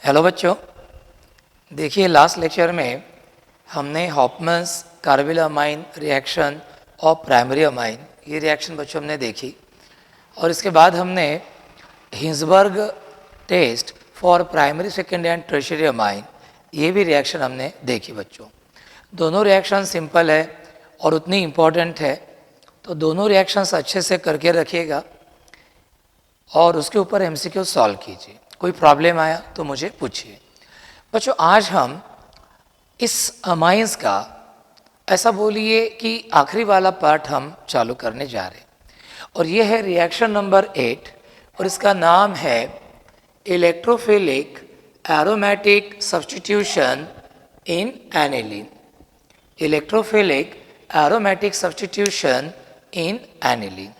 Hello बच्चों, देखिए last lecture में हमने हॉफमन्स कार्बाइल रिएक्शन और प्राइमरी अमाइन ये रिएक्शन बच्चों हमने देखी और इसके बाद हमने Hinsberg test for primary secondary and tertiary amine ये भी रिएक्शन हमने देखी बच्चों। दोनों रिएक्शन सिंपल है और उतनी इम्पॉर्टेंट है, तो दोनों रिएक्शंस अच्छे से करके रखिएगा और उसके ऊपर एमसीक्यू सॉल्व कीजिए। कोई प्रॉब्लम आया तो मुझे पूछिए। बच्चों आज हम इस अमाइंस का ऐसा बोलिए कि आखिरी वाला पार्ट हम चालू करने जा रहे हैं और ये है रिएक्शन नंबर 8 और इसका नाम है इलेक्ट्रोफिलिक एरोमेटिक सब्स्टिट्यूशन इन एनिलीन। इलेक्ट्रोफिलिक एरोमेटिक सब्स्टिट्यूशन इन एनिलीन।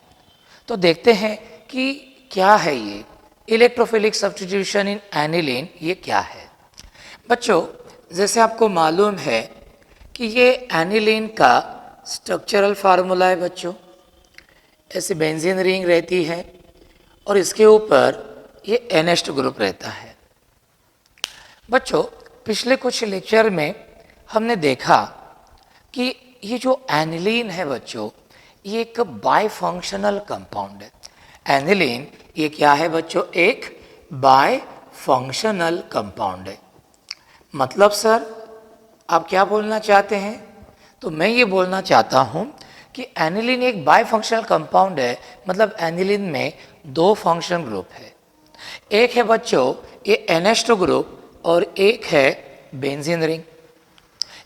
तो देखते हैं कि क्या है ये इलेक्ट्रोफिलिक सब्स्टिट्यूशन इन एनिलीन, ये क्या है। बच्चों जैसे आपको मालूम है कि ये एनिलीन का स्ट्रक्चरल फार्मूला है बच्चों। ऐसे बेंजीन रिंग रहती है और इसके ऊपर ये NH2 ग्रुप रहता है। बच्चों पिछले कुछ लेक्चर में हमने देखा कि ये जो एनिलीन है बच्चों, ये एक बायफंक्शनल कंपाउंड है। एनिलीन ये क्या है बच्चों? एक बायफंक्शनल कंपाउंड है। मतलब सर आप क्या बोलना चाहते हैं? तो मैं ये बोलना चाहता हूँ कि एनिलीन एक बायफंक्शनल कंपाउंड है, मतलब एनिलीन में दो फंक्शन ग्रुप है। एक है बच्चों ये NH2 ग्रुप और एक है बेंजीन रिंग।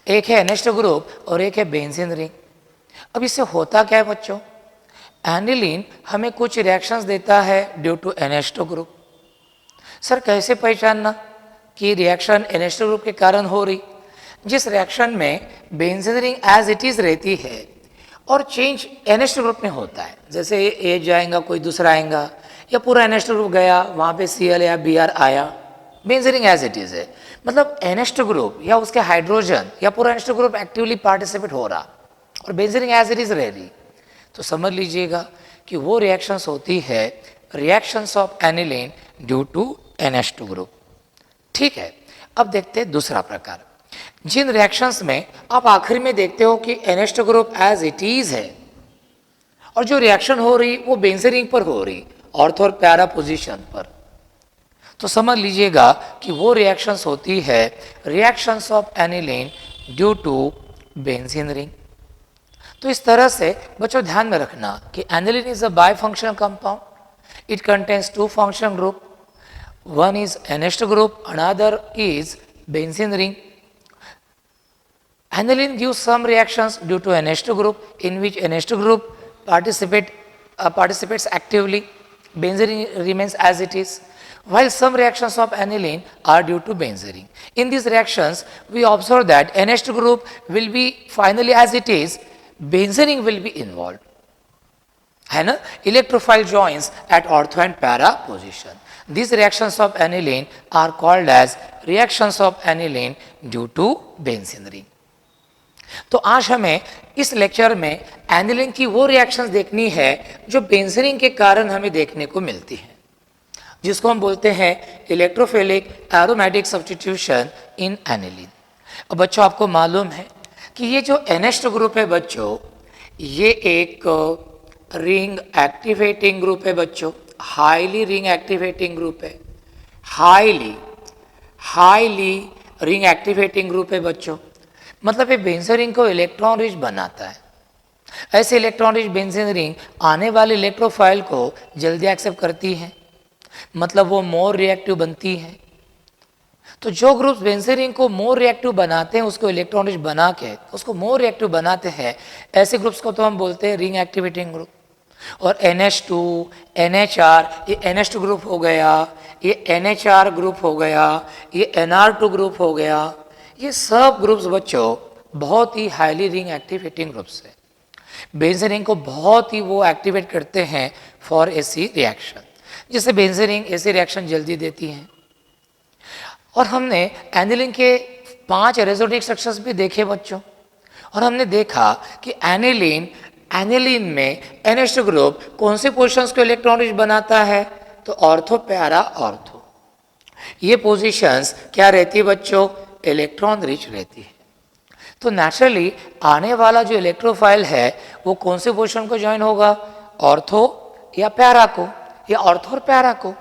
एक है NH2 ग्रुप और एक है बेंजीन रिंग। अब इससे होता क्या है बच्चों? एनिलीन हमें कुछ रिएक्शंस देता है due to NH2 group. Sir कैसे पहचानना कि रिएक्शन NH2 ग्रुप के कारण हो रही? जिस रिएक्शन में benzene ring as it is रहती है और चेंज NH2 ग्रुप में होता है, जैसे ए जाएगा कोई दूसरा आएगा या पूरा NH2 ग्रुप गया, वहाँ पे Cl या Br आया, benzene ring as it is है। मतलब NH2 ग्रुप या उसके हाइड्रोजन या पूरा NH2 ग्रुप एक्टिवली पार्टिसिपेट हो रहा और benzene ring as it is रह रही, तो समझ लीजिएगा कि वो रिएक्शंस होती है reactions of aniline due to NH2 group. ठीक है, अब देखते हैं दूसरा प्रकार। जिन रिएक्शंस में आप आखिर में देखते हो कि NH2 group as it is है और जो रिएक्शन हो रही वो बेंजीन रिंग पर हो रही, ऑर्थो और पैरा पोजीशन पर, तो समझ लीजिएगा कि वो रिएक्शंस होती है reactions of aniline due to benzene ring. तो इस तरह से बच्चों ध्यान में रखना कि aniline is a bifunctional compound. It contains two function group, one is NH2 group, another is benzene ring. Aniline gives some reactions due to NH2 group in which NH2 group participates actively. Benzene ring remains as it is, while some reactions of aniline are due to benzene ring. In these reactions, we observe that NH2 group will be finally as it is, benzene ring will be involved. है ना? Electrophile joins at ortho and para position. These reactions of aniline are called as reactions of aniline due to benzene ring. तो आज हमें इस lecture में aniline की वो reactions देखनी है जो बेंजीन रिंग के कारण हमें देखने को मिलती है, जिसको हम बोलते हैं इलेक्ट्रोफिलिक एरोमेटिक सब्स्टिट्यूशन इन एनिलीन। अब बच्चों आपको मालूम है कि ये जो NH2 ग्रुप है बच्चों, ये एक रिंग एक्टिवेटिंग ग्रुप है बच्चों, हाईली रिंग एक्टिवेटिंग ग्रुप है, हाईली रिंग एक्टिवेटिंग ग्रुप है बच्चों। मतलब ये बेंजीन रिंग को इलेक्ट्रॉन रिच बनाता है। ऐसे इलेक्ट्रॉन रिच बेंजीन रिंग आने वाले इलेक्ट्रोफाइल को जल्दी एक्सेप्ट करती है, मतलब वो मोर रिएक्टिव बनती है। तो जो ग्रुप्स बेंजीन रिंग को मोर रिएक्टिव बनाते हैं, उसको इलेक्ट्रॉन रिच बना के उसको मोर रिएक्टिव बनाते हैं, ऐसे ग्रुप्स को तो हम बोलते हैं रिंग एक्टिवेटिंग ग्रुप। और NH2, NHR, ये NH2 ग्रुप हो गया, ये NHR ग्रुप हो गया, ये NR2 ग्रुप हो गया, ये सब ग्रुप्स बच्चों बहुत ही हाईली रिंग एक्टिवेटिंग ग्रुप्स है। बेंजीन रिंग को बहुत ही वो एक्टिवेट करते हैं फॉर एसी रिएक्शन, जिससे बेंजीन रिंग ऐसी रिएक्शन जल्दी देती हैं। और हमने एनिलीन के 5 रेजोनेटिव स्ट्रक्चर्स भी देखे बच्चों, और हमने देखा कि एनिलीन में NH2 ग्रुप कौन से पोजीशंस को इलेक्ट्रॉन रिच बनाता है? तो ऑर्थो पैरा ऑर्थो। ये पोजीशंस क्या रहती है बच्चों, इलेक्ट्रॉन रिच रहती है। तो नेचुरली आने वाला जो इलेक्ट्रोफाइल है वो कौन से पोजीशन को ज्वाइन होगा, ऑर्थो या पैरा को, या ऑर्थो और पैरा को।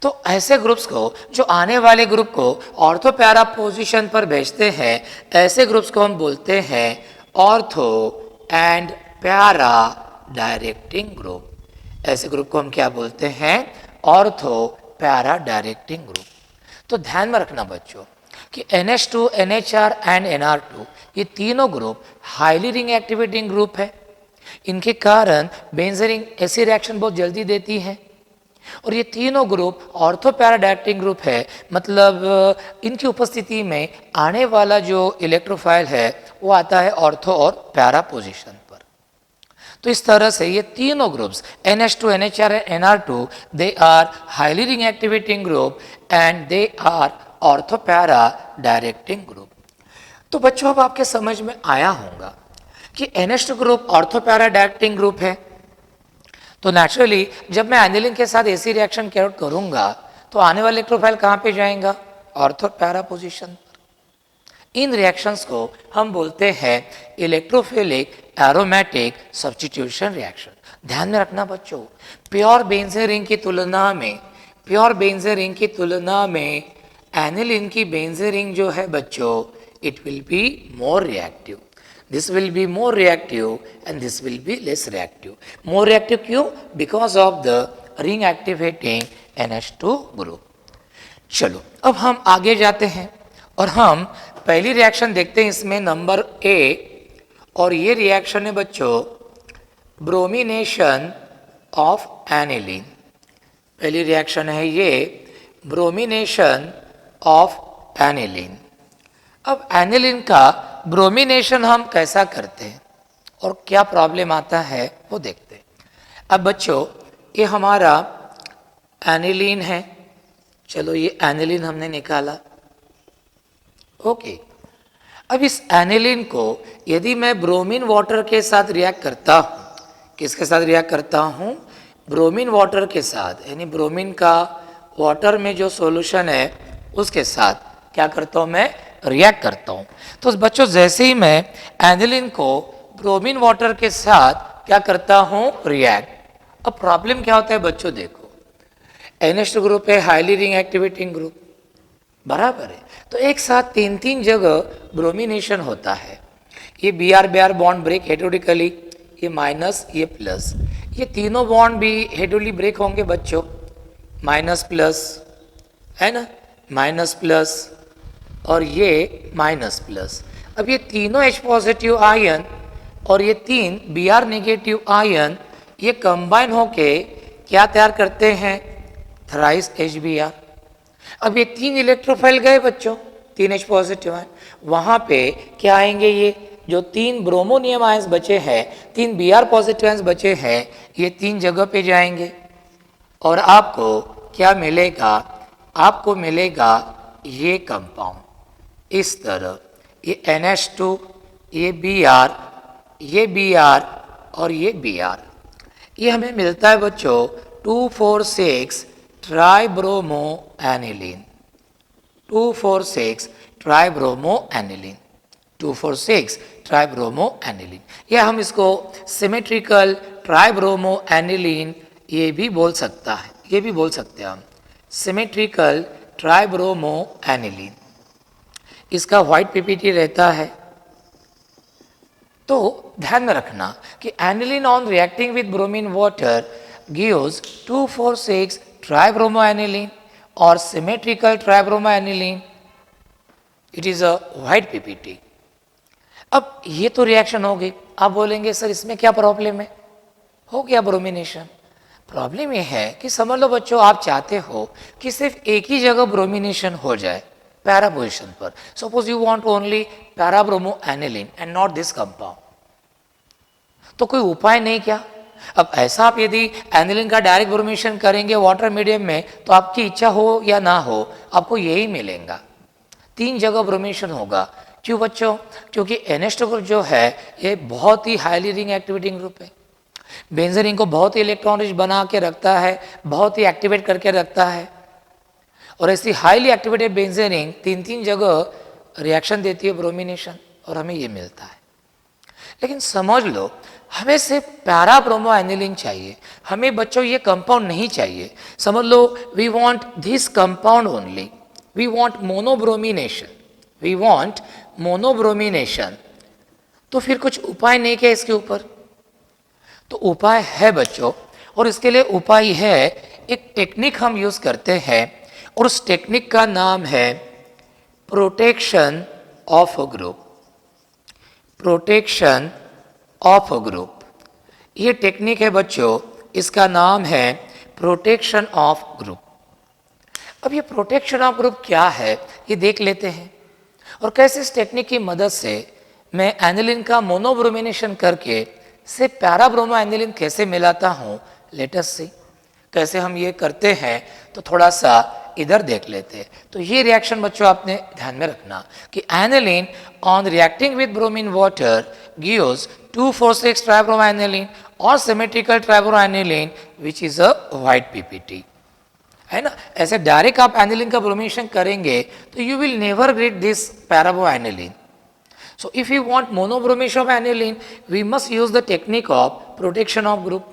तो ऐसे ग्रुप्स को, जो आने वाले ग्रुप को ऑर्थो पैरा पोजीशन पर भेजते हैं, ऐसे ग्रुप्स को हम बोलते हैं ortho and para directing group. ऐसे ग्रुप को हम क्या बोलते हैं, ऑर्थो पैरा डायरेक्टिंग ग्रुप। तो ध्यान में रखना बच्चों कि NH2, NHR एंड NR2 ये तीनों group highly ring activating group है। इनके कारण बेंजीन रिंग ऐसी रिएक्शन बहुत जल्दी देती है। और ये तीनों group ortho para directing group है, मतलब इनकी उपस्थिति में आने वाला जो इलेक्ट्रोफाइल है वो आता है ऑर्थो और पैरा पोजीशन पर। तो इस तरह से ये तीनों groups NH2, NHR and NR2 they are highly ring activating group and they are ortho para directing group. तो बच्चों अब आपके समझ में आया होगा कि NH2 group ortho para directing group है। तो नेचुरली जब मैं एनिलीन के साथ एसी रिएक्शन कैरी आउट करूंगा तो आने वाला इलेक्ट्रोफाइल कहाँ पे जाएगा, ऑर्थो पैरा पोजीशन पर। इन रिएक्शंस को हम बोलते हैं इलेक्ट्रोफिलिक एरोमेटिक सब्स्टिट्यूशन रिएक्शन। ध्यान में रखना बच्चों, प्योर बेंजीन रिंग की तुलना में एनिलीन की बेंजीन रिंग जो है बच्चों, it will be more reactive. This will be more reactive and this will be less reactive. More reactive क्यों? Because of the ring activating NH2 group. चलो अब हम आगे जाते हैं और हम पहली रिएक्शन देखते हैं, इसमें नंबर A, और ये रिएक्शन है बच्चों ब्रोमिनेशन ऑफ एनिलीन। पहली रिएक्शन है ये ब्रोमिनेशन ऑफ एनिलीन। अब एनिलीन का ब्रोमिनेशन हम कैसा करते हैं और क्या प्रॉब्लम आता है वो देखते हैं। अब बच्चों ये हमारा एनिलीन है, चलो ये एनिलीन हमने निकाला, ओके। अब इस एनिलीन को यदि मैं ब्रोमीन वाटर के साथ रिएक्ट करता हूँ, किसके साथ रिएक्ट करता हूँ, ब्रोमीन वाटर के साथ, यानी ब्रोमीन का वाटर में जो सॉल्यूशन है उसके साथ क्या करता हूँ, मैं रिएक्ट करता हूँ। तो बच्चों जैसे ही मैं एनिलीन को ब्रोमीन वाटर के साथ क्या करता हूँ, रिएक्ट। अब प्रॉब्लम क्या होता है बच्चों, देखो NH2 ग्रुप है हाईली रिंग एक्टिवेटिंग ग्रुप, बराबर है। तो एक साथ तीन तीन जगह ब्रोमिनेशन होता है। ये BR बॉन्ड ब्रेक हेटेरोडिकली, ये माइनस ये प्लस, ये तीनों बॉन्ड भी हेटेरोडिकली ब्रेक होंगे बच्चों, माइनस प्लस है ना, माइनस प्लस और ये माइनस प्लस। अब ये तीनों H पॉजिटिव आयन और ये तीन Br नेगेटिव आयन ये कंबाइन होके क्या तैयार करते हैं, थ्राइस HBr। अब ये तीन इलेक्ट्रोफाइल गए बच्चों, तीन H पॉजिटिव आयन, वहाँ पे क्या आएंगे, ये जो तीन ब्रोमोनियम आयंस बचे हैं, तीन Br पॉजिटिव आयंस बचे हैं, ये तीन जगह पे जाएंगे और आपको क्या मिलेगा, आपको मिलेगा ये कंपाउंड इस तरह, ये NH2, ये Br और ये Br, ये हमें मिलता है बच्चों 2,4,6 tribromo aniline, 2,4,6 tribromo aniline, 2,4,6 tribromo aniline. या हम इसको सिमेट्रिकल ट्राइब्रोमो एनिलीन ये भी बोल सकता है, ये भी बोल सकते हैं हम, सिमेट्रिकल ट्राइब्रोमो एनिलीन। इसका व्हाइट PPT रहता है। तो ध्यान में रखना कि aniline on reacting with bromine water gives 2,4,6 tribromo aniline और symmetrical tribromo aniline, it is a white PPT। अब ये तो रिएक्शन हो गई। आप बोलेंगे सर इसमें क्या प्रॉब्लम है, हो गया ब्रोमिनेशन। प्रॉब्लम ये है कि समझ लो बच्चों, आप चाहते हो कि सिर्फ एक ही जगह ब्रोमिनेशन हो जाए, पैरा पोजिशन पर। Suppose you want only para bromo aniline and not this compound, तो कोई उपाय नहीं क्या? अब ऐसा आप यदि एनिलीन का डायरेक्ट ब्रोमिनेशन करेंगे वाटर मीडियम में, तो आपकी इच्छा हो या ना हो आपको यही मिलेगा, तीन जगह ब्रोमिनेशन होगा। क्यों बच्चों? क्योंकि NH2 ग्रुप जो है ये बहुत ही हाईली रिंग एक्टिवेटिंग ग्रुप है, बेंजीन रिंग को बहुत ही इलेक्ट्रॉन रिच बना के रखता है, बहुत ही एक्टिवेट करके रखता है। और ऐसी हाईली एक्टिवेटेड बेंजीन रिंग 3 जगह रिएक्शन देती है ब्रोमिनेशन, और हमें ये मिलता है। लेकिन समझ लो, हमें सिर्फ पैरा ब्रोमो एनिलीन चाहिए, हमें बच्चों ये कंपाउंड नहीं चाहिए। समझ लो, we want this compound only, we want monobromination, we want monobromination. तो फिर कुछ उपाय नहीं क्या इसके ऊपर? तो उपाय है बच्चों, और इसके लिए उपाय है, एक टेक्निक हम यूज करते हैं, और उस टेक्निक का नाम है protection of a group. Protection of a group, ये टेक्निक है बच्चों, इसका नाम है प्रोटेक्शन ऑफ ग्रुप। अब ये प्रोटेक्शन ऑफ ग्रुप क्या है ये देख लेते हैं, और कैसे इस टेक्निक की मदद से मैं एनिलीन का मोनोब्रोमिनेशन करके से पैराब्रोमो एनिलीन कैसे मिलाता हूँ। लेट अस सी कैसे हम ये करते हैं, तो थोड़ा सा इधर देख लेते हैं। तो ये रिएक्शन बच्चों आपने ध्यान में रखना कि aniline on reacting with bromine water gives 2,4,6 tribromo aniline और symmetrical tribromo aniline which is a white PPT, है ना। ऐसे डायरेक्ट आप एनिलीन का ब्रोमिनेशन करेंगे तो you will never get this parabromo aniline. So if you want monobromation of aniline, we must use the technique of protection of group.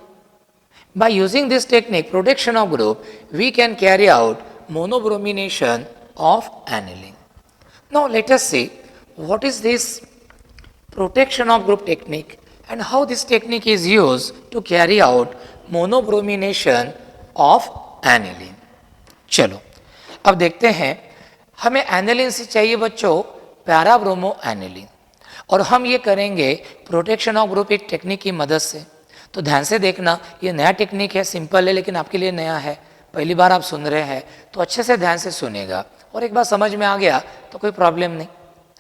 By using this technique, protection of group, we can carry out monobromination of aniline. Now let us see what is this protection of group technique and how this technique is used to carry out monobromination of aniline. चलो अब देखते हैं, हमें aniline से चाहिए बच्चों पैराब्रोमो aniline, और हम ये करेंगे प्रोटेक्शन ऑफ ग्रुप एक टेक्निक की मदद से। तो ध्यान से देखना, ये नया टेक्निक है, सिंपल है, लेकिन आपके लिए नया है, पहली बार आप सुन रहे हैं, तो अच्छे से ध्यान से सुनेगा, और एक बार समझ में आ गया तो कोई प्रॉब्लम नहीं,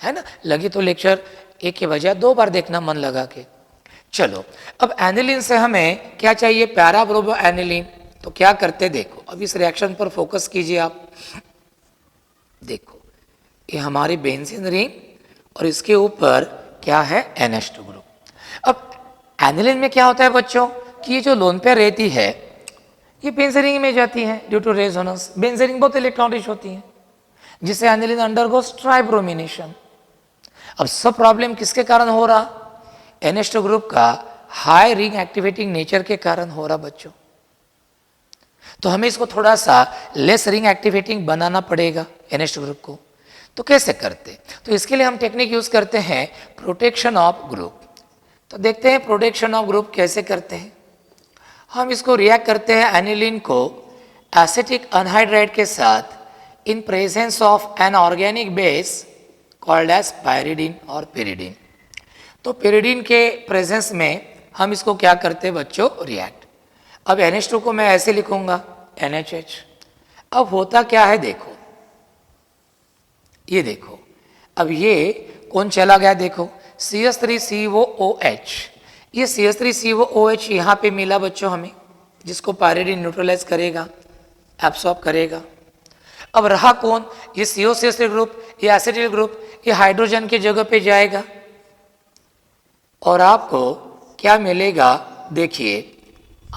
है ना। लगी तो लेक्चर एक के बजाय 2 बार देखना मन लगा के। चलो अब एनिलीन से हमें क्या चाहिए, पैराब्रोमो एनिलीन। तो क्या करते देखो, अब इस रिएक्शन पर फोकस कीजिए आप। देखो ये हमारी बेंजीन रिंग, और इसके ऊपर क्या है, NH2 ग्रुप। अब एनिलीन में क्या होता है बच्चों कि ये जो लोन पेयर रहती है ये बेंजीन रिंग में जाती है due to resonance. Benzene ring बहुत इलेक्ट्रॉन रिच होती है, जिससे एनिलीन अंडरगोस ट्राइब्रोमिनेशन। अब सब प्रॉब्लम किसके कारण हो रहा, NH2 ग्रुप का हाई रिंग एक्टिवेटिंग नेचर के कारण हो रहा बच्चों। तो हमें इसको थोड़ा सा लेस रिंग एक्टिवेटिंग बनाना पड़ेगा NH2 ग्रुप को। तो कैसे करते, तो इसके लिए हम टेक्निक यूज करते हैं प्रोटेक्शन ऑफ ग्रुप। तो देखते हैं प्रोटेक्शन ऑफ ग्रुप कैसे करते हैं। हम इसको रिएक्ट करते हैं एनिलीन को एसिटिक अनहाइड्राइड के साथ in presence of an organic base called as pyridine और पिरिडीन। तो पिरिडीन के प्रेजेंस में हम इसको क्या करते हैं बच्चों, रिएक्ट। अब NH2 को मैं ऐसे लिखूंगा NHH। अब होता क्या है देखो, ये देखो, अब ये कौन चला गया देखो, CH3COOH। ये CH3COOH यहाँ पे मिला बच्चों हमें, जिसको पायरिडीन न्यूट्रलाइज करेगा, एब्सॉर्ब करेगा। अब रहा कौन, ये COCH3 ग्रुप, ये एसिटिल ग्रुप, ये हाइड्रोजन की जगह पे जाएगा, और आपको क्या मिलेगा, देखिए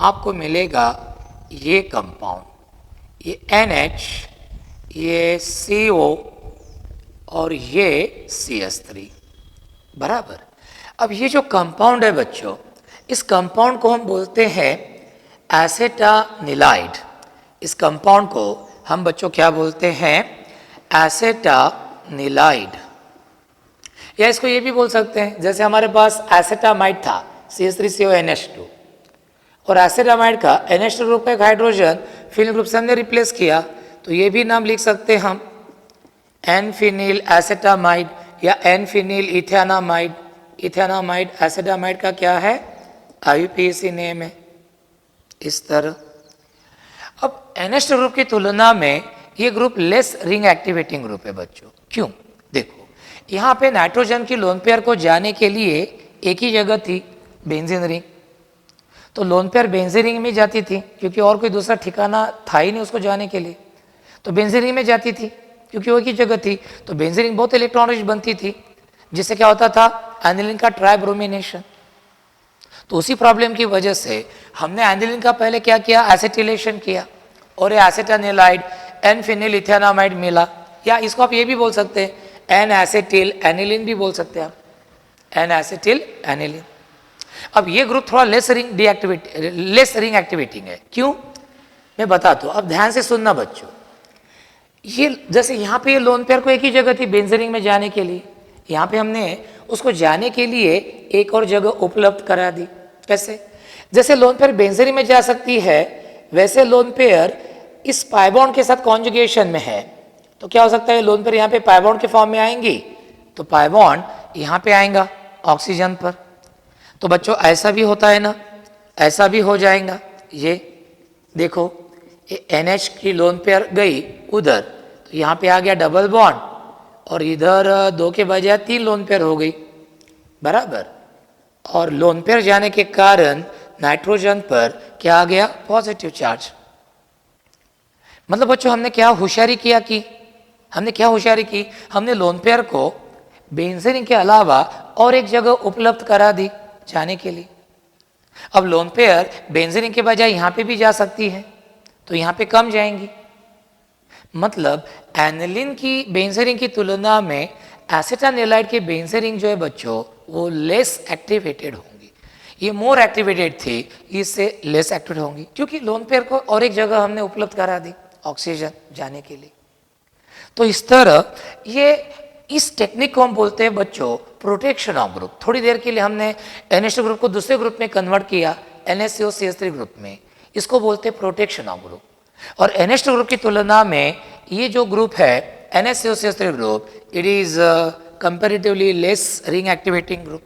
आपको मिलेगा ये कंपाउंड, ये NH, ये CO और ये CH3 बराबर। अब ये जो कंपाउंड है बच्चों, इस कंपाउंड को हम बोलते हैं एसेटानिलाइड। इस कंपाउंड को हम बच्चों क्या बोलते हैं, एसेटानिलाइड। या इसको ये भी बोल सकते हैं, जैसे हमारे पास एसेटामाइड था CH3CONH2, और एसेटामाइड का NH2 ग्रुप का एक हाइड्रोजन फिनल ग्रुप से हमने रिप्लेस किया, तो ये भी नाम लिख सकते हैं हम एन फिनिल एसेटामाइड या एन फिनिल इथेनामाइड। इथेनामाइड एसेटामाइड का क्या है, IUPAC नेम है इस तरह। अब NH2 ग्रुप की तुलना में ये group less ring activating group है बच्चों। क्यों, देखो यहाँ पे नाइट्रोजन की लोन पेयर को जाने के लिए एक ही जगह थी, बेंजीन रिंग। तो लोन पेयर बेंजीन रिंग में जाती थी क्योंकि और कोई दूसरा ठिकाना था ही नहीं उसको जाने के लिए, तो बेंजीन रिंग में जाती थी क्योंकि वो एक ही जगह थी। तो बेंजीन रिंग बहुत इलेक्ट्रॉन रिच बनती थी, जिससे क्या होता था, एनिलीन का ट्राइब्रोमिनेशन। तो उसी प्रॉब्लम की वजह से हमने एनिलीन का पहले क्या किया, एसिटिलेशन किया, और ये एसेटानिलाइड एन फिनिल इथेनामाइड मिला, या इसको आप ये भी बोल सकते हैं एन एसिटिल एनिलिन भी बोल सकते हैं आप, एन एसिटिल एनिलिन। अब ये ग्रुप थोड़ा लेस रिंग एक्टिवेटिंग है। क्यों, मैं बताता हूँ, अब ध्यान से सुनना बच्चों। ये जैसे यहाँ पे ये लोन पेयर को एक ही जगह थी बेंजीन में जाने के लिए, यहाँ पे हमने उसको जाने के लिए एक और जगह उपलब्ध करा दी। कैसे, जैसे लोन पेयर बेंजीन में जा सकती है, वैसे लोन पेयर इस पाई बॉन्ड के साथ कॉन्जुगेशन में है, तो क्या हो सकता है लोन पेयर यहाँ पे पाई बॉन्ड के फॉर्म में आएंगी, तो पाई बॉन्ड यहाँ पे आएगा ऑक्सीजन पर। तो बच्चों ऐसा भी होता है ना, ऐसा भी हो जाएगा। ये देखो ये NH की लोन पेयर गई उधर, तो यहाँ पे आ गया डबल बॉन्ड, और इधर 2 के बजाय 3 लोन पेयर हो गई, बराबर। और लोन पेयर जाने के कारण नाइट्रोजन पर क्या आ गया, पॉजिटिव चार्ज। मतलब बच्चों हमने क्या होशियारी किया कि हमने लोन पेयर को बेंजीन के अलावा और एक जगह उपलब्ध करा दी जाने के लिए। अब लोन पेयर बेंजीन के बजाय यहाँ पे भी जा सकती है, तो यहाँ पे कम जाएंगी। मतलब एनिलीन की बेंजीन की तुलना में एसिटानिलाइड के बेंजीन जो है बच्चों वो लेस एक्टिवेटेड होंगी, ये मोर एक्टिवेटेड थी, इससे लेस एक्टिवेटेड होंगी, क्योंकि लोन पेयर को और एक जगह हमने उपलब्ध करा दी ऑक्सीजन जाने के लिए। तो इस तरह ये इस टेक्निक को हम बोलते हैं बच्चों प्रोटेक्शन ऑफ ग्रुप। थोड़ी देर के लिए हमने NH2 ग्रुप को दूसरे ग्रुप में कन्वर्ट किया NaCO ग्रुप में, इसको बोलते हैं प्रोटेक्शन ऑफ ग्रुप। और NH2 ग्रुप की तुलना में ये जो ग्रुप है NaCO group, it is comparatively less ring activating group.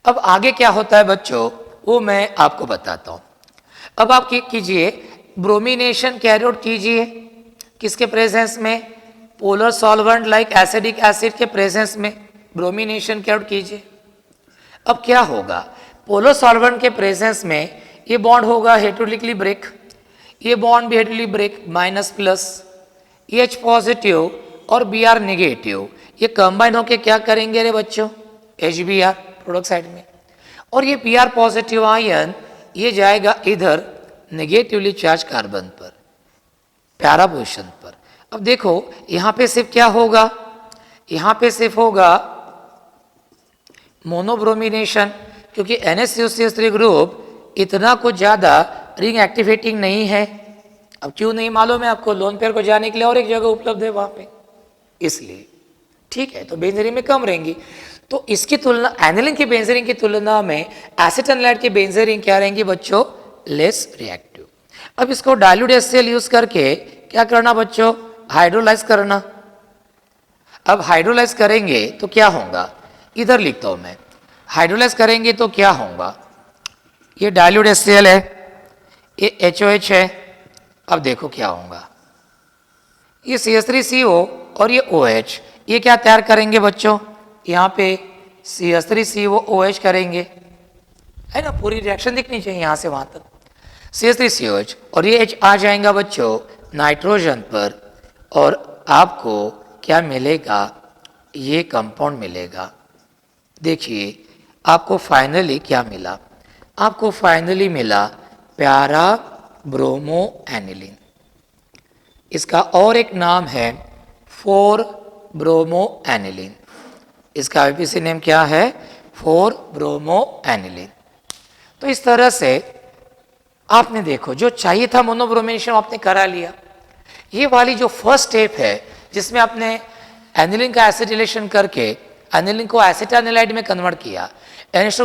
अब आगे क्या होता है बच्चों वो मैं आपको बताता हूँ। अब आप कीजिए ब्रोमिनेशन कैरी आउट कीजिए, किसके प्रेजेंस में, polar solvent like acidic acid के प्रेजेंस में ब्रोमिनेशन कैरी आउट कीजिए। अब क्या होगा, पोलर सॉल्वेंट के प्रेजेंस में ये बॉन्ड होगा हेटेरोलिकली ब्रेक, ये बॉन्ड भी heterolytically break, minus plus, H positive और Br नेगेटिव, ये कंबाइन होके क्या करेंगे रे बच्चों, HBr प्रोडक्ट साइड में, और ये Br पॉजिटिव आयन ये जाएगा इधर नेगेटिवली चार्ज कार्बन पर, पैरा पोजीशन पर। अब देखो यहाँ पे सिर्फ क्या होगा, यहाँ पे सिर्फ होगा मोनोब्रोमिनेशन, क्योंकि NaCO3 ग्रुप इतना कुछ ज़्यादा रिंग एक्टिवेटिंग नहीं है। अब क्यों नहीं मालूम है आपको, लोन पेयर को जाने के लिए और एक जगह उपलब्ध है वहाँ पे, इसलिए ठीक है, तो बेंजीन में कम रहेंगी। तो इसकी तुलना एनिलीन की बेंजीन की तुलना में एसिटानिलाइड की बेंजीन क्या रहेंगी बच्चों, लेस रिएक्टिव। अब इसको डाइल्यूट HCl यूज करके क्या करना बच्चों, हाइड्रोलाइज करना। अब हाइड्रोलाइज करेंगे तो क्या होगा, इधर लिखता हूं मैं, हाइड्रोलाइज करेंगे तो क्या होगा, ये डाइल्यूट HCl है, ये HOH है। अब देखो क्या होगा, ये CH3CO और ये OH, ये क्या तैयार करेंगे बच्चों, यहाँ पे CH3COOH करेंगे, है ना, पूरी रिएक्शन दिखनी चाहिए यहाँ से वहाँ तक, CH3COH, और ये H आ जाएगा बच्चों नाइट्रोजन पर, और आपको क्या मिलेगा, ये कंपाउंड मिलेगा। देखिए आपको फाइनली क्या मिला, आपको फाइनली मिला प्यारा ब्रोमो एनिलीन, इसका और एक नाम है 4 ब्रोमो एनिलीन, इसका IUPAC नेम क्या है, 4 ब्रोमो एनिलीन। तो इस तरह से आपने देखो जो चाहिए था मोनोब्रोमिनेशन आपने करा लिया। ये वाली जो फर्स्ट स्टेप है जिसमें आपने एनिलीन का एसिटिलेशन करके एनिलीन को एसिटानिलाइड में कन्वर्ट किया, NH2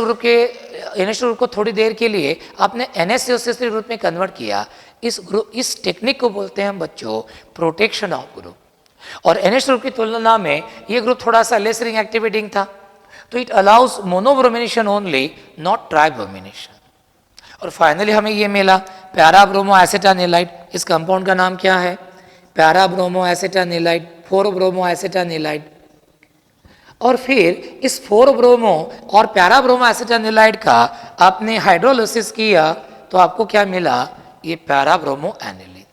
ग्रुप को थोड़ी देर के लिए आपने NaCO3 ग्रुप में कन्वर्ट किया, इस टेक्निक को बोलते हैं हम बच्चों प्रोटेक्शन ऑफ ग्रुप। और NH2 ग्रुप की तुलना में ये ग्रुप थोड़ा सा लेस रिंग एक्टिवेटिंग था, तो it allows monobromination only, not tribromination. और फाइनली हमें ये मिला पैरा ब्रोमो एसिटानिलाइड, इस कंपाउंड का नाम क्या है, पैरा ब्रोमो एसिटानिलाइड, 4 ब्रोमो एसिटानिलाइड। और फिर इस 4 ब्रोमो और पैरा ब्रोमो एसिटानिलाइड का आपने हाइड्रोलिसिस किया तो आपको क्या मिला, ये पैरा ब्रोमो एनिलीन।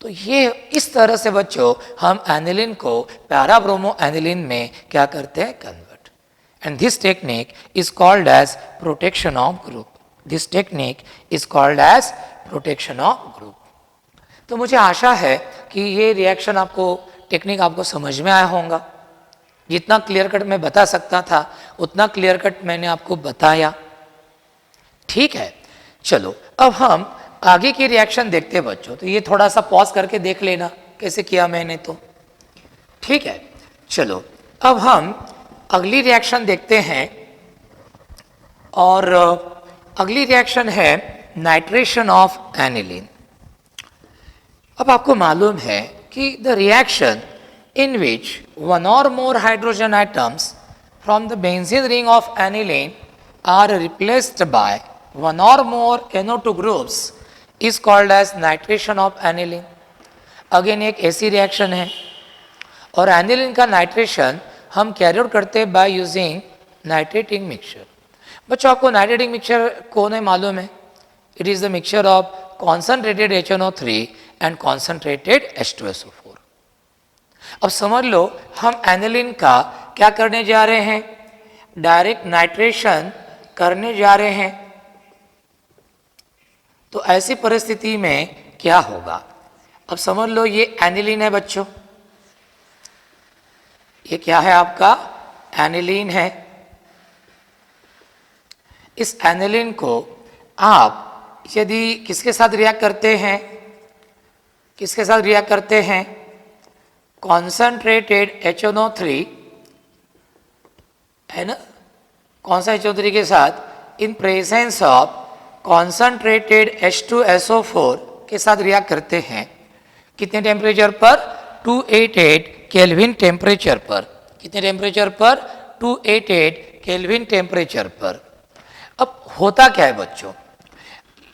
तो ये इस तरह से बच्चों हम एनिलीन को पैरा ब्रोमो एनिलीन में क्या करते हैं, convert. And this technique is called as protection of group, this technique is called as protection of group. तो मुझे आशा है कि ये रिएक्शन आपको, टेक्निक आपको समझ में आया होगा। जितना क्लियर कट मैं बता सकता था उतना क्लियर कट मैंने आपको बताया। ठीक है, चलो अब हम आगे की रिएक्शन देखते हैं बच्चों। तो ये थोड़ा सा पॉज करके देख लेना कैसे किया मैंने। तो ठीक है, चलो अब हम अगली रिएक्शन देखते हैं। और अगली रिएक्शन है नाइट्रेशन ऑफ एनिलीन। अब आपको मालूम है कि the reaction in which one or more hydrogen atoms from the benzene ring of aniline are replaced by one or more NO2 groups is called as nitration of aniline. Again एक ऐसी reaction है और aniline का nitration हम carry out करते हैं by using nitrating mixture. बच्चों आपको नाइट्रेटिंग मिक्सचर कौन है मालूम है? It is the mixture of concentrated HNO3 and concentrated H2SO4। अब समझ लो हम एनिलीन का क्या करने जा रहे हैं? डायरेक्ट नाइट्रेशन करने जा रहे हैं। तो ऐसी परिस्थिति में क्या होगा? अब समझ लो ये एनिलीन है बच्चों, ये क्या है आपका? एनिलीन है। इस एनिलीन को आप यदि किसके साथ रिएक्ट करते हैं? किसके साथ रिएक्ट करते हैं? कॉन्सनट्रेटेड HNO3 है ना, कौन सा HNO3 के साथ? In presence of concentrated H2SO4 के साथ रिएक्ट करते हैं। कितने टेम्परेचर पर? 288 केल्विन टेम्परेचर पर। कितने टेम्परेचर पर? 288 केल्विन टेम्परेचर पर। अब होता क्या है बच्चों?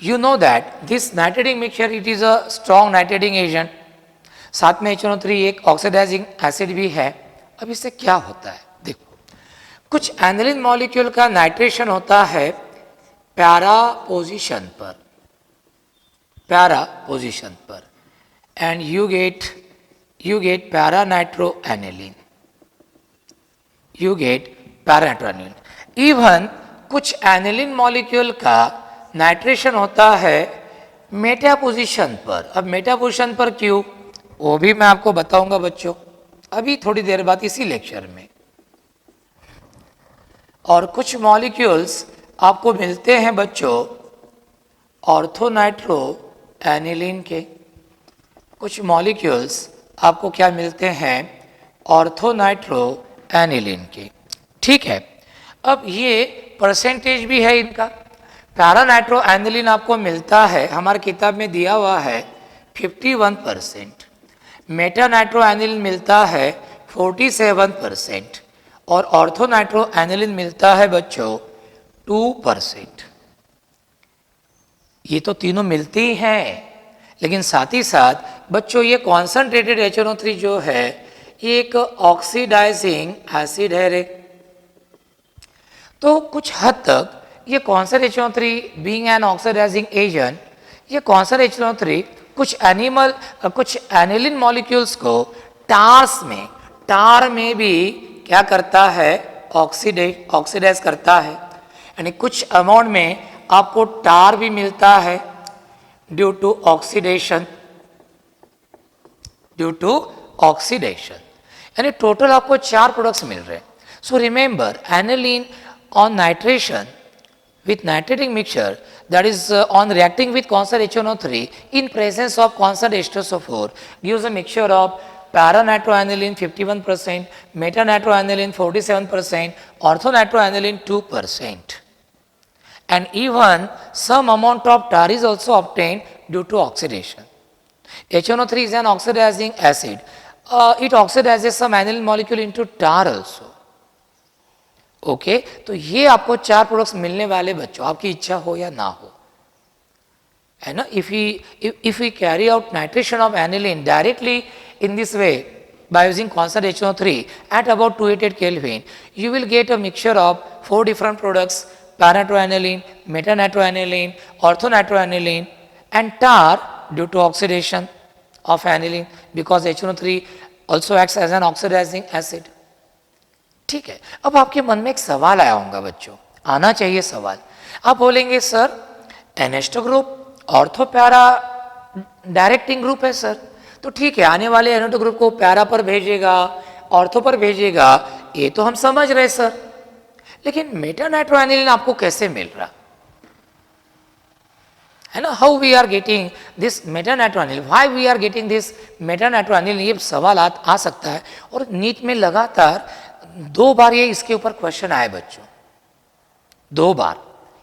You know that this nitrating mixture it is a strong nitrating agent. साथ में HNO3 एक ऑक्सीडाइजिंग एसिड भी है। अब इससे क्या होता है? देखो, कुछ एनिलीन मॉलिक्यूल का नाइट्रेशन होता है पैरा पोजीशन पर, पैरा पोजीशन पर, and you get para nitro aniline, you get para nitro aniline. Even कुछ एनिलीन मॉलिक्यूल का नाइट्रेशन होता है मेटा पोजीशन पर। अब मेटा पोजीशन पर क्यों, वो भी मैं आपको बताऊंगा बच्चों अभी थोड़ी देर बाद इसी लेक्चर में। और कुछ मॉलिक्यूल्स आपको मिलते हैं बच्चों ऑर्थोनाइट्रो एनिलीन के। कुछ मॉलिक्यूल्स आपको क्या मिलते हैं? ऑर्थोनाइट्रो एनिलीन के। ठीक है, अब ये परसेंटेज भी है इनका। पैरा नाइट्रो एनिलीन आपको मिलता है, हमारी किताब में दिया हुआ है 51%। मेटा नाइट्रो एनिलीन मिलता है 47% और ऑर्थो नाइट्रो एनिलीन मिलता है बच्चों 2%। ये तो तीनों मिलते ही हैं, लेकिन साथ ही साथ बच्चों ये कॉन्सनट्रेटेड HNO3 जो है ये एक ऑक्सीडाइजिंग एसिड है रे। तो कुछ हद तक ये concentrated HNO3 being an oxidising agent, ये कॉन्सनट्रेटेड HNO3 कुछ एनिलीन मॉलिक्यूल्स को टार में भी क्या करता है? ऑक्सीडाइज करता है। यानी कुछ अमाउंट में आपको टार भी मिलता है ड्यू टू ऑक्सीडेशन, यानी टोटल आपको 4 प्रोडक्ट्स मिल रहे हैं। So remember aniline on nitration with nitrating mixture, that is on reacting with constant HNO3 in presence of constant H2SO4 gives a mixture of para-nitroaniline 51%, meta-nitroaniline 47%, ortho-nitroaniline 2%. And even some amount of tar is also obtained due to oxidation. HNO3 is an oxidizing acid. It oxidizes some aniline molecule into tar also. Okay तो ये आपको 4 products मिलने वाले बच्चों, आपकी इच्छा हो या ना हो, है ना। If we carry out nitration of aniline directly in this way by using constant HNO3 at about 288 Kelvin, you will get a mixture of 4 different products: para-nitroaniline, meta-nitroaniline, ortho-nitroaniline, and tar due to oxidation of aniline because HNO3 also acts as an oxidizing acid. ठीक है, अब आपके मन में एक सवाल आया होगा बच्चों, आना चाहिए सवाल। आप बोलेंगे sir NH2 group ortho para directing group है सर, तो ठीक है, आने वाले NO2 ग्रुप को पैरा पर भेजेगा, ऑर्थो पर भेजेगा, ये तो हम समझ रहे सर, लेकिन मेटा नाइट्रोएनिलीन आपको कैसे मिल रहा है ना? How we are getting this meta nitroaniline, why we are getting this meta nitroaniline, ये सवाल आ सकता है। और नीट में लगातार 2 बार ये इसके ऊपर क्वेश्चन आए बच्चों, 2 बार,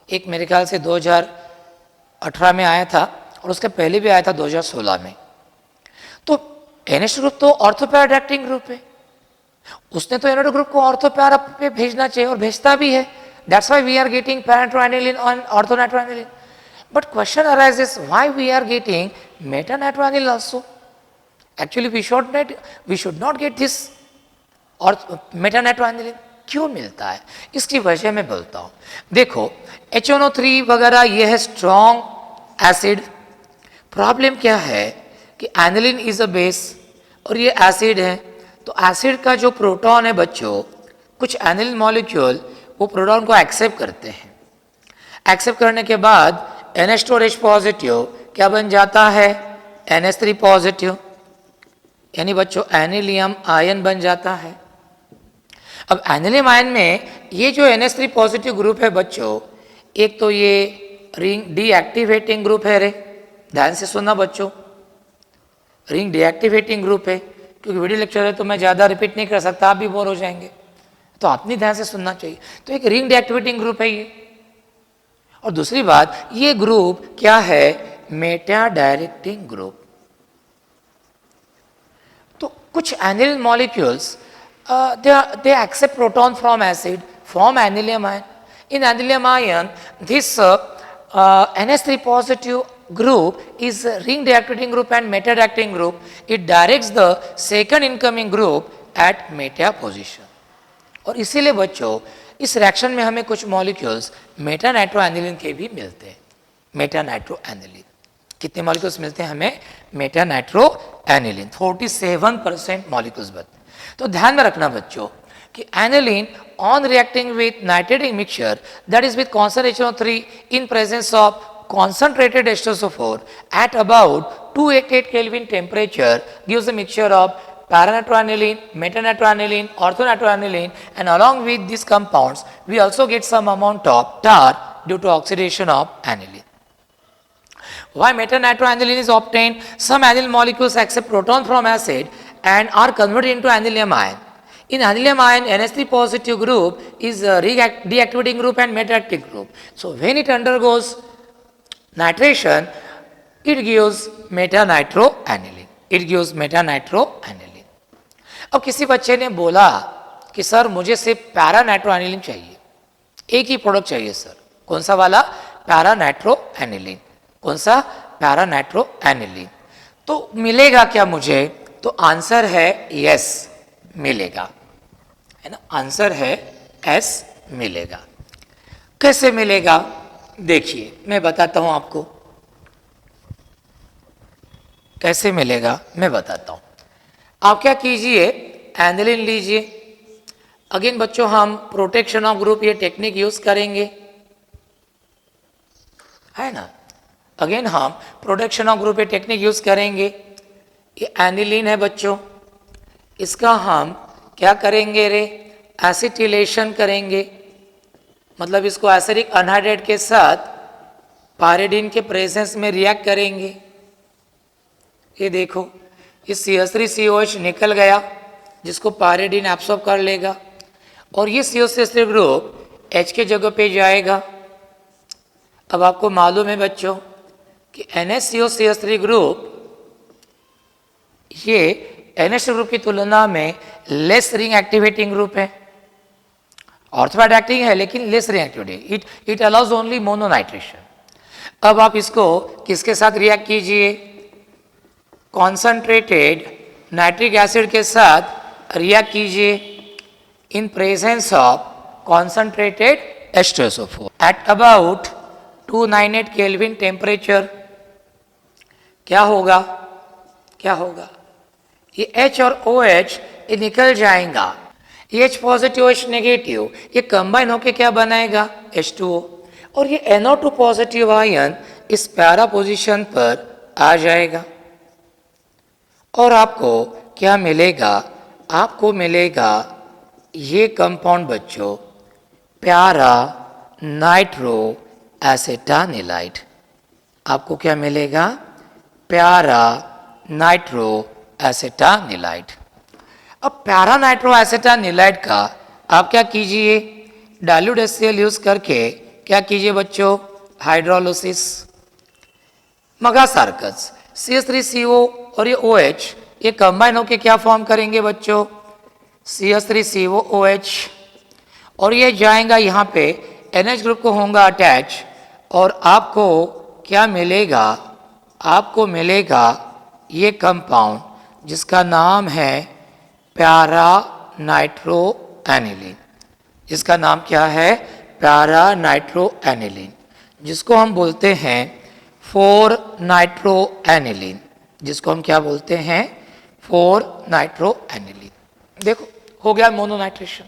एक मेरे ख्याल से 2018 में आया था और उसके पहले भी आया था 2016 में। तो NH ग्रुप तो ऑर्थोपैराडाक्टिंग ग्रुप है, उसने तो NO2 ग्रुप को ऑर्थोपैरा पे भेजना चाहिए और भेजता भी है, that's why we are getting paranitroaniline on orthonitroaniline. But question arises why we are getting metanatroanilyl also? Actually we should not get this और metanatroanilyl क्यों मिलता है, इसकी वजह मैं बोलता हूँ। देखो HNO3 वगैरह ये है स्ट्रॉन्ग एसिड, प्रॉब्लम क्या है कि एनिलीन इज अ बेस और ये एसिड है, तो एसिड का जो प्रोटॉन है बच्चों, कुछ एनिलीन मॉलिक्यूल वो प्रोटॉन को एक्सेप्ट करते हैं, एक्सेप्ट करने के बाद NH2 और H पॉजिटिव क्या बन जाता है, NH3 पॉजिटिव, यानी बच्चों एनिलियम आयन बन जाता है। अब एनिलियम आयन में ये जो NH3 पॉजिटिव ग्रुप है बच्चों, एक तो ये रिंग डीएक्टिवेटिंग ग्रुप है रे, ध्यान से सुनना बच्चों, रिंग डीएक्टिवेटिंग ग्रुप है, क्योंकि वीडियो लेक्चर है तो मैं ज़्यादा रिपीट नहीं कर सकता, आप भी बोर हो जाएंगे, तो आपने ध्यान से सुनना चाहिए। तो एक रिंग डीएक्टिवेटिंग ग्रुप है ये, और दूसरी बात ये ग्रुप क्या है, मेटा डायरेक्टिंग ग्रुप। तो कुछ aniline molecules they accept proton from acid, form anilium ion. In anilium ion, this NH3 positive group is a ring deactivating group and meta reacting group. It directs the second incoming group at meta position. और इसीलिए बच्चों इस reaction में हमें कुछ molecules Meta नाइट्रोएनिलीन के भी मिलते हैं। मेटा नाइट्रोएनिलीन कितने मॉलिक्यूल्स मिलते हैं हमें, मेटा नाइट्रोएनिलीन 47% मॉलिक्यूल्स बनते हैं। तो ध्यान में रखना बच्चों कि aniline on reacting with nitrating mixture that is with concentration of 3 in presence of concentrated H2SO4 at about 288 Kelvin temperature gives a mixture of paranitroaniline, metanitroaniline, orthonitroaniline, and along with these compounds we also get some amount of tar due to oxidation of aniline. Why metanitroaniline is obtained? Some aniline molecules accept proton from acid and are converted into anilium ion. In anilium ion, NH3 positive group is a deactivating group and metaactive group. So when it undergoes nitration, it gives metanitroaniline. It gives metanitroaniline. अब किसी बच्चे ने बोला कि sir मुझे सिर्फ पैरानाइट्रोएनिलीन चाहिए, एक ही प्रोडक्ट चाहिए सर, कौन सा वाला, पैरानाइट्रोएनिलीन, कौन सा, पैरानाइट्रोएनिलीन, तो मिलेगा क्या मुझे, तो आंसर है यस मिलेगा, है ना, आंसर है एस मिलेगा। कैसे मिलेगा देखिए मैं बताता हूं आपको, कैसे मिलेगा मैं बताता हूं। आप क्या कीजिए, एनिलीन लीजिए, अगेन बच्चों हम प्रोटेक्शन ऑफ ग्रुप ये टेक्निक यूज करेंगे, है ना, अगेन हम प्रोटेक्शन ऑफ ग्रुप ये टेक्निक यूज करेंगे। ये एनिलीन है बच्चों, इसका हम क्या करेंगे रे, एसिटिलेशन करेंगे, मतलब इसको एसिडिक अनहाइड्रेट के साथ पायरिडीन के प्रेजेंस में रिएक्ट करेंगे। ये देखो ये CH3COH निकल गया जिसको पायरिडीन एब्सॉर्ब कर लेगा और ये COCH3 ग्रुप H के जगह पे जाएगा। अब आपको मालूम है बच्चों कि NHCOCH3 ग्रुप ये NH ग्रुप की तुलना में लेस रिंग एक्टिवेटिंग ग्रुप है, ऑर्थोपैड एक्टिंग है लेकिन less ring activity, it allows only mononitration. अब आप इसको किसके साथ रिएक्ट कीजिए, कॉन्संट्रेटेड नाइट्रिक एसिड के साथ रिएक्ट कीजिए in presence of concentrated H2SO4 at about 298 kelvin temperature. क्या होगा, क्या होगा, ये H और OH ये निकल जाएगा, ये H पॉजिटिव H नेगेटिव ये कंबाइन होके क्या बनाएगा, H2O, और ये NO2 पॉजिटिव आयन इस पैरा पोजीशन पर आ जाएगा और आपको क्या मिलेगा, आपको मिलेगा ये कंपाउंड बच्चों प्यारा नाइट्रो एसिटानिलाइट। आपको क्या मिलेगा, प्यारा नाइट्रो एसिटानिलाइट। अब पैरा नाइट्रो एसिटानिलाइट का आप क्या कीजिए, डाइल्यूट HCl यूज करके क्या कीजिए बच्चों, हाइड्रोलिसिस। मगा सार्कस CH3CO और ये OH ये कंबाइन होके क्या फॉर्म करेंगे बच्चों, CH3COOH, और ये जाएगा यहाँ पे NH ग्रुप को होगा अटैच और आपको क्या मिलेगा, आपको मिलेगा ये कंपाउंड जिसका नाम है पैरा नाइट्रो एनिलीन। जिसका नाम क्या है, पैरा नाइट्रो एनिलीन, जिसको हम बोलते हैं 4 नाइट्रो एनिलीन, जिसको हम क्या बोलते हैं 4 नाइट्रो एनिलीन। देखो हो गया मोनोनाइट्रेशन।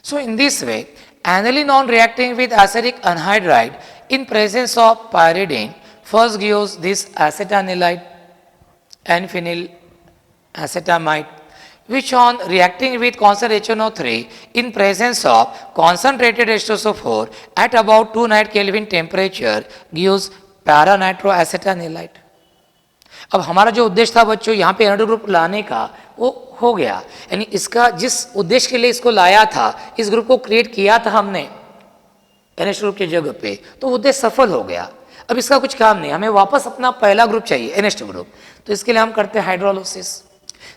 So in this way, aniline on reacting with acidic anhydride in presence of pyridine first gives this acetanilide and phenyl acetamide, which on reacting with constant HNO3 in presence of concentrated H2SO4 at about 200 Kelvin temperature gives para-nitroacetanilide। अब हमारा जो उद्देश्य था बच्चों यहाँ पे anode group लाने का वो हो गया, यानी इसका जिस उद्देश्य के लिए इसको लाया था, इस ग्रुप को क्रिएट किया था हमने NH ग्रुप की जगह पे, तो उद्देश्य सफल हो गया। अब इसका कुछ काम नहीं, हमें वापस अपना पहला ग्रुप चाहिए NH ग्रुप, तो इसके लिए हम करते हैं हाइड्रोलिसिस,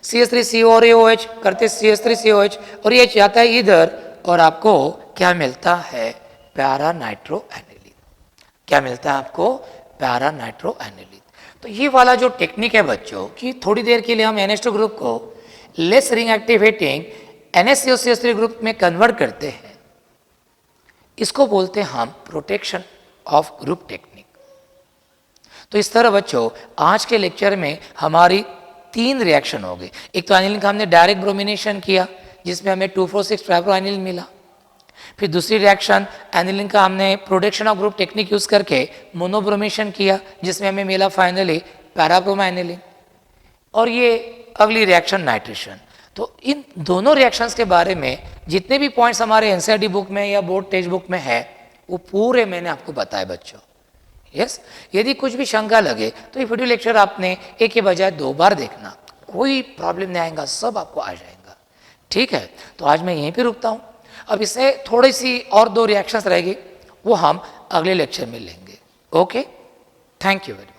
CH3CO और OH करते CH3COH और ये जाता है इधर और आपको क्या मिलता है, पैरा नाइट्रो एनिलीन। क्या मिलता है आपको, पैरा नाइट्रो एनिलीन। तो ये वाला जो टेक्निक है बच्चों कि थोड़ी देर के लिए हम NH2 ग्रुप को less ring activating NaCO3 group में कन्वर्ट करते हैं, इसको बोलते हैं हम प्रोटेक्शन ऑफ ग्रुप टेक्निक। तो इस तरह बच्चों आज के लेक्चर में हमारी 3 रिएक्शन हो गए। एक तो एनिलीन का हमने डायरेक्ट ब्रोमिनेशन किया जिसमें हमें 2,4,6 ट्राइब्रोएनिलीन मिला। फिर दूसरी रिएक्शन एनिलीन का हमने protection of group technique use करके मोनोब्रोमेशन किया जिसमें हमें मिला फाइनली पैराब्रोमाइनिलीन। और ये अगली रिएक्शन नाइट्रेशन। तो इन दोनों रिएक्शंस के बारे में जितने भी पॉइंट्स हमारे एनसीईआरटी बुक में या बोर्ड टेक्स्ट बुक में है वो पूरे मैंने आपको बताया बच्चों। यस, यदि कुछ भी शंका लगे तो ये वीडियो लेक्चर आपने एक के बजाय 2 बार देखना, कोई प्रॉब्लम नहीं आएगा, सब आपको आ जाएगा। ठीक है, तो आज मैं यहीं पे रुकता हूँ। अब इससे थोड़ी सी और 2 रिएक्शंस रहेगी, वो हम अगले लेक्चर में लेंगे। Okay, thank you very much.